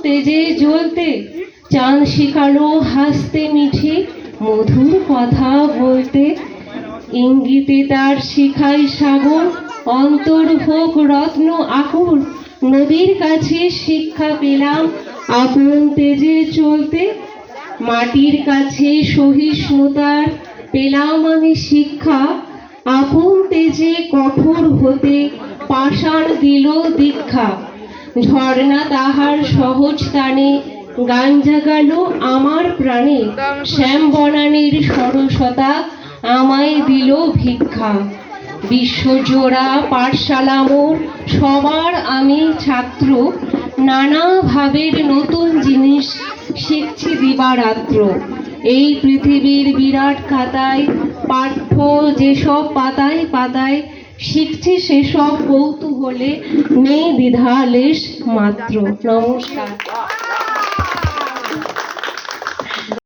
তেজে জ্বলতে, চাঁদ শিখালো হাসতে মিঠে, মধুর কথা বলতে। ইঙ্গিতে তার শিখাই সাগর, অন্তর হোক রত্ন আকুর। নদীর কাছে শিক্ষা পেলাম, আপন তেজে চলতে। মাটির কাছে সহিষ্ণুতার পেলাম আমি শিক্ষা, আপন তেজে কঠোর হতে পাষাণ দিল দীক্ষা। ঝর্ণা তাহার সহজ তানে গান জাগালো আমার প্রাণে, শ্যাম বনানীর সরসতা আমায় দিল ভিক্ষা। বিশ্বজোড়া পাঠশালা মোর, সবার আমি ছাত্র, নানা ভাবের নতুন জিনিস শিখছি দিবারাত্র। এই পৃথিবীর বিরাট খাতায় পাঠ্য যেসব পাতায় পাতায়, শিখছি সেসব কৌতূহলে, নেই দ্বিধালেশ মাত্র। নমস্কার।